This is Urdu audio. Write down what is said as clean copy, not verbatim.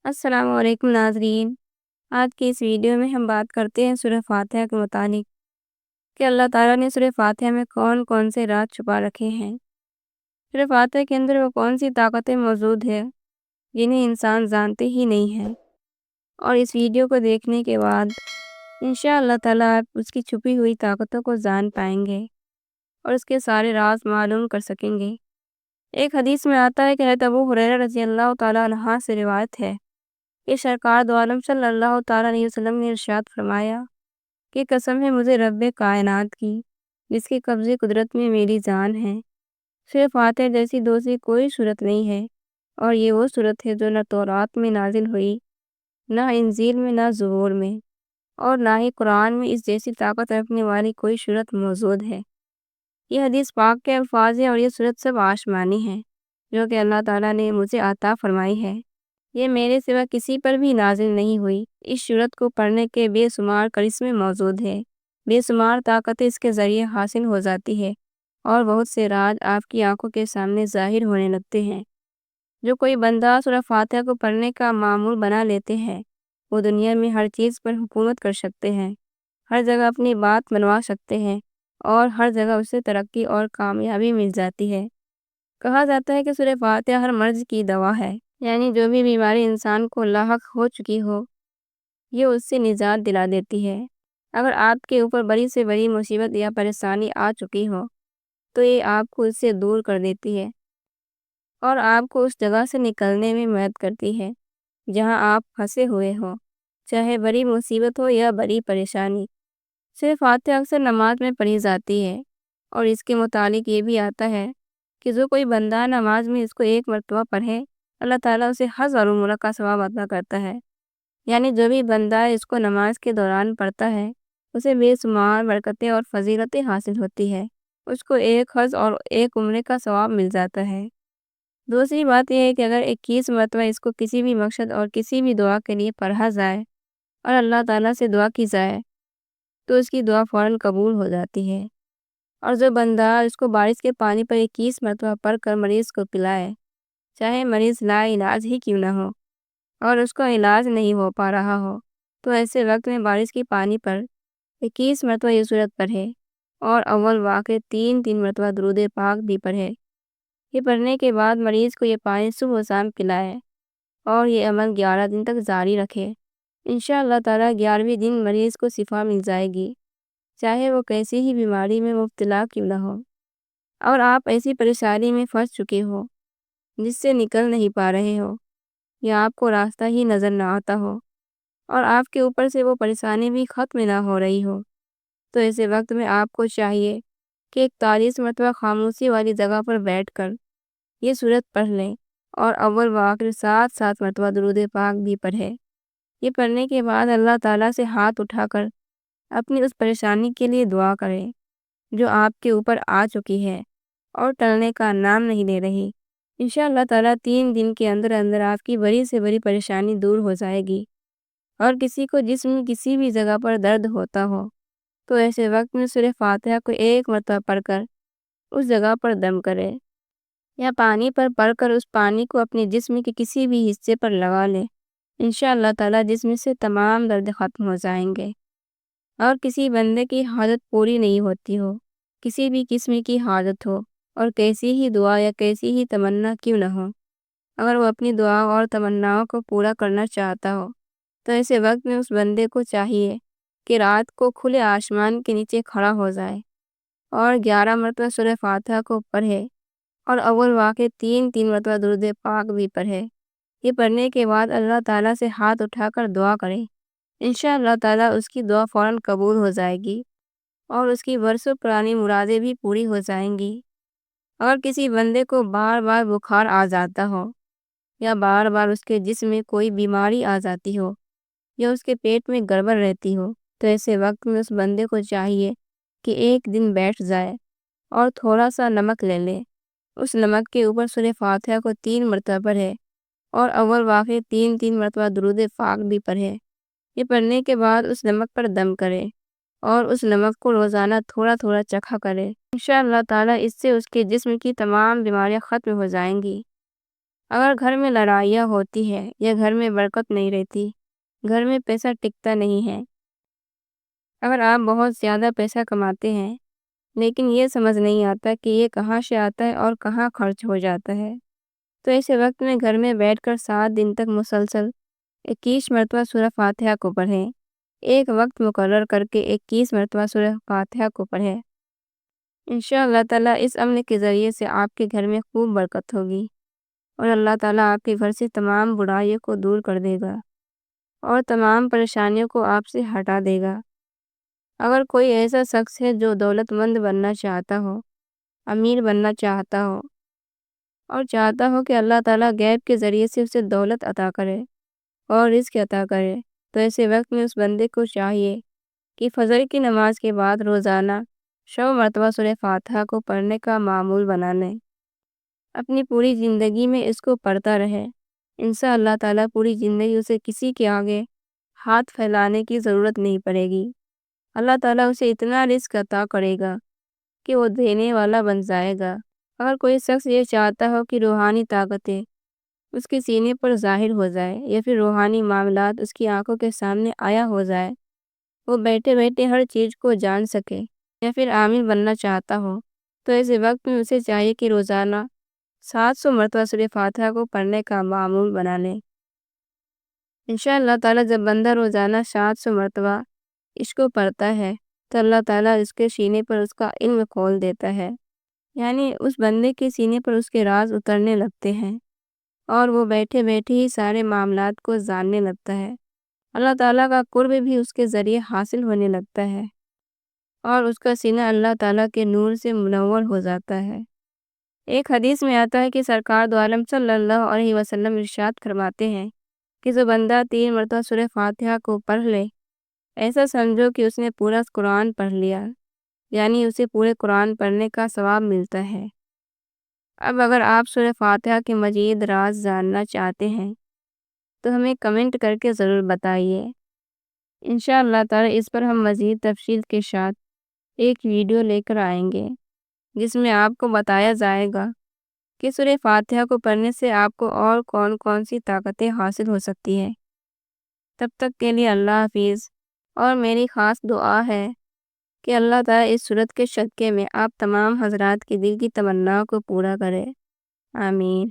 السلام علیکم ناظرین۔ آج کی اس ویڈیو میں ہم بات کرتے ہیں سورہ فاتحہ کے متعلق کہ اللہ تعالیٰ نے سورہ فاتحہ میں کون کون سے راز چھپا رکھے ہیں۔ سورہ فاتحہ کے اندر وہ کون سی طاقتیں موجود ہیں جنہیں انسان جانتے ہی نہیں ہیں، اور اس ویڈیو کو دیکھنے کے بعد انشاءاللہ تعالیٰ آپ اس کی چھپی ہوئی طاقتوں کو جان پائیں گے اور اس کے سارے راز معلوم کر سکیں گے۔ ایک حدیث میں آتا ہے کہ حضرت ابو ہریرہ رضی اللہ تعالیٰ عنہ سے روایت ہے کہ سرکار دو عالم صلی اللہ تعالیٰ علیہ وسلم نے ارشاد فرمایا کہ قسم ہے مجھے رب کائنات کی جس کے قبضے قدرت میں میری جان ہے، سورہ فاتحہ جیسی دوسری کوئی صورت نہیں ہے، اور یہ وہ صورت ہے جو نہ تورات میں نازل ہوئی، نہ انجیل میں، نہ زبور میں، اور نہ ہی قرآن میں اس جیسی طاقت رکھنے والی کوئی صورت موجود ہے۔ یہ حدیث پاک کے الفاظ ہیں اور یہ صورت سب آسمانی ہے جو کہ اللہ تعالیٰ نے مجھے عطا فرمائی ہے۔ یہ میرے سوا کسی پر بھی نازل نہیں ہوئی۔ اس صورت کو پڑھنے کے بے شمار کرشمے موجود ہیں، بے شمار طاقتیں اس کے ذریعے حاصل ہو جاتی ہے، اور بہت سے راز آپ کی آنکھوں کے سامنے ظاہر ہونے لگتے ہیں۔ جو کوئی بندہ سورہ فاتحہ کو پڑھنے کا معمول بنا لیتے ہیں، وہ دنیا میں ہر چیز پر حکومت کر سکتے ہیں، ہر جگہ اپنی بات منوا سکتے ہیں، اور ہر جگہ اسے ترقی اور کامیابی مل جاتی ہے۔ کہا جاتا ہے کہ سورہ فاتحہ ہر مرض کی دوا ہے، یعنی جو بھی بیماری انسان کو لاحق ہو چکی ہو یہ اس سے نجات دلا دیتی ہے۔ اگر آپ کے اوپر بڑی سے بڑی مصیبت یا پریشانی آ چکی ہو تو یہ آپ کو اس سے دور کر دیتی ہے اور آپ کو اس جگہ سے نکلنے میں مدد کرتی ہے جہاں آپ پھنسے ہوئے ہو، چاہے بڑی مصیبت ہو یا بڑی پریشانی۔ سورہ فاتحہ اکثر نماز میں پڑھی جاتی ہے، اور اس کے متعلق یہ بھی آتا ہے کہ جو کوئی بندہ نماز میں اس کو ایک مرتبہ پڑھے اللہ تعالیٰ اسے ہزاروں عمرہ کا ثواب عطا کرتا ہے۔ یعنی جو بھی بندہ اس کو نماز کے دوران پڑھتا ہے اسے بے شمار برکتیں اور فضیلتیں حاصل ہوتی ہے، اس کو ایک حج اور ایک عمرے کا ثواب مل جاتا ہے۔ دوسری بات یہ ہے کہ اگر 21 مرتبہ اس کو کسی بھی مقصد اور کسی بھی دعا کے لیے پڑھا جائے اور اللہ تعالیٰ سے دعا کی جائے تو اس کی دعا فوراً قبول ہو جاتی ہے۔ اور جو بندہ اس کو بارش کے پانی پر 21 مرتبہ پڑھ کر مریض کو پلائے، چاہے مریض لا علاج ہی کیوں نہ ہو اور اس کا علاج نہیں ہو پا رہا ہو، تو ایسے وقت میں بارش کے پانی پر 21 مرتبہ یہ صورت پڑھے اور اول واقع 3 مرتبہ درود پاک بھی پڑھے۔ یہ پڑھنے کے بعد مریض کو یہ پانی صبح و شام پلائے اور یہ عمل 11 دن تک جاری رکھے۔ انشاءاللہ تعالیٰ 11ویں دن مریض کو شفا مل جائے گی، چاہے وہ کیسی ہی بیماری میں مبتلا کیوں نہ ہو، اور آپ ایسی پریشانی میں پھنس چکے ہو جس سے نکل نہیں پا رہے ہو، یا آپ کو راستہ ہی نظر نہ آتا ہو، اور آپ کے اوپر سے وہ پریشانی بھی ختم نہ ہو رہی ہو، تو ایسے وقت میں آپ کو چاہیے کہ 41 مرتبہ خاموشی والی جگہ پر بیٹھ کر یہ صورت پڑھ لیں اور اول و آخر 7 مرتبہ درود پاک بھی پڑھے۔ یہ پڑھنے کے بعد اللہ تعالیٰ سے ہاتھ اٹھا کر اپنی اس پریشانی کے لیے دعا کریں جو آپ کے اوپر آ چکی ہے اور ٹلنے کا نام نہیں لے رہی۔ انشاءاللہ تعالیٰ 3 دن کے اندر اندر آپ کی بڑی سے بڑی پریشانی دور ہو جائے گی۔ اور کسی کو جسم میں کسی بھی جگہ پر درد ہوتا ہو تو ایسے وقت میں سورہ فاتحہ کو 1 مرتبہ پڑھ کر اس جگہ پر دم کرے، یا پانی پر پڑھ کر اس پانی کو اپنے جسم کے کسی بھی حصے پر لگا لے۔ انشاءاللہ تعالیٰ جسم سے تمام درد ختم ہو جائیں گے۔ اور کسی بندے کی حاجت پوری نہیں ہوتی ہو، کسی بھی قسم کی حاجت ہو اور کیسی ہی دعا یا کیسی ہی تمنا کیوں نہ ہو، اگر وہ اپنی دعا اور تمناؤں کو پورا کرنا چاہتا ہو تو ایسے وقت میں اس بندے کو چاہیے کہ رات کو کھلے آسمان کے نیچے کھڑا ہو جائے اور 11 مرتبہ سورہ فاتحہ کو پڑھے اور اول واقع 3 مرتبہ درود پاک بھی پڑھے۔ یہ پڑھنے کے بعد اللہ تعالیٰ سے ہاتھ اٹھا کر دعا کرے، انشاءاللہ تعالیٰ اس کی دعا فوراً قبول ہو جائے گی اور اس کی برسوں پرانی مرادیں بھی پوری ہو جائیں گی۔ اگر کسی بندے کو بار بار بخار آ جاتا ہو، یا بار بار اس کے جسم میں کوئی بیماری آ جاتی ہو، یا اس کے پیٹ میں گڑبڑ رہتی ہو، تو ایسے وقت میں اس بندے کو چاہیے کہ ایک دن بیٹھ جائے اور تھوڑا سا نمک لے لے، اس نمک کے اوپر سورہ فاتحہ کو 3 مرتبہ پڑھے اور اول واقع 3 مرتبہ درود پاک بھی پڑھے۔ یہ پڑھنے کے بعد اس نمک پر دم کرے اور اس نمک کو روزانہ تھوڑا تھوڑا چکھا کرے۔ انشاءاللہ تعالیٰ اس سے اس کے جسم کی تمام بیماریاں ختم ہو جائیں گی۔ اگر گھر میں لڑائیاں ہوتی ہے یا گھر میں برکت نہیں رہتی، گھر میں پیسہ ٹکتا نہیں ہے، اگر آپ بہت زیادہ پیسہ کماتے ہیں لیکن یہ سمجھ نہیں آتا کہ یہ کہاں سے آتا ہے اور کہاں خرچ ہو جاتا ہے، تو ایسے وقت میں گھر میں بیٹھ کر 7 دن تک مسلسل 21 مرتبہ سورہ فاتحہ کو پڑھیں۔ ایک وقت مقرر کر کے 21 مرتبہ سورہ فاتحہ کو پڑھیں۔ انشاءاللہ تعالیٰ اس عمل کے ذریعے سے آپ کے گھر میں خوب برکت ہوگی اور اللہ تعالیٰ آپ کے گھر سے تمام برائیوں کو دور کر دے گا اور تمام پریشانیوں کو آپ سے ہٹا دے گا۔ اگر کوئی ایسا شخص ہے جو دولت مند بننا چاہتا ہو، امیر بننا چاہتا ہو اور چاہتا ہو کہ اللہ تعالیٰ غیب کے ذریعے سے اسے دولت عطا کرے اور رزق عطا کرے، تو ایسے وقت میں اس بندے کو چاہیے کہ فجر کی نماز کے بعد روزانہ 100 مرتبہ سورہ فاتحہ کو پڑھنے کا معمول بنا لیں۔ اپنی پوری زندگی میں اس کو پڑھتا رہے، انشاءاللہ تعالیٰ پوری زندگی اسے کسی کے آگے ہاتھ پھیلانے کی ضرورت نہیں پڑے گی۔ اللہ تعالیٰ اسے اتنا رزق عطا کرے گا کہ وہ دینے والا بن جائے گا۔ اگر کوئی شخص یہ چاہتا ہو کہ روحانی طاقتیں اس کے سینے پر ظاہر ہو جائے یا پھر روحانی معاملات اس کی آنکھوں کے سامنے آیا ہو جائے، وہ بیٹھے بیٹھے ہر چیز کو جان سکے یا پھر عامل بننا چاہتا ہو، تو ایسے وقت میں اسے چاہیے کہ روزانہ 700 مرتبہ سورہ فاتحہ کو پڑھنے کا معمول بنا لے۔ انشاءاللہ تعالیٰ جب بندہ روزانہ 700 مرتبہ اس کو پڑھتا ہے تو اللہ تعالیٰ اس کے سینے پر اس کا علم کھول دیتا ہے، یعنی اس بندے کے سینے پر اس کے راز اترنے لگتے ہیں اور وہ بیٹھے بیٹھے ہی سارے معاملات کو جاننے لگتا ہے۔ اللہ تعالیٰ کا قرب بھی اس کے ذریعے حاصل ہونے لگتا ہے اور اس کا سینہ اللہ تعالیٰ کے نور سے منور ہو جاتا ہے۔ ایک حدیث میں آتا ہے کہ سرکار دو عالم صلی اللہ علیہ وسلم ارشاد فرماتے ہیں کہ جو بندہ 3 مرتبہ سورہ فاتحہ کو پڑھ لے، ایسا سمجھو کہ اس نے پورا قرآن پڑھ لیا، یعنی اسے پورے قرآن پڑھنے کا ثواب ملتا ہے۔ اب اگر آپ سورہ فاتحہ کے مزید راز جاننا چاہتے ہیں تو ہمیں کمنٹ کر کے ضرور بتائیے۔ انشاءاللہ تعالی اس پر ہم مزید تفصیل کے ساتھ ایک ویڈیو لے کر آئیں گے جس میں آپ کو بتایا جائے گا کہ سورہ فاتحہ کو پڑھنے سے آپ کو اور کون کون سی طاقتیں حاصل ہو سکتی ہیں۔ تب تک کے لیے اللہ حافظ، اور میری خاص دعا ہے کہ اللہ تعالیٰ اس سورت کے صدقے میں آپ تمام حضرات کی دل کی تمناؤں کو پورا کرے۔ آمین۔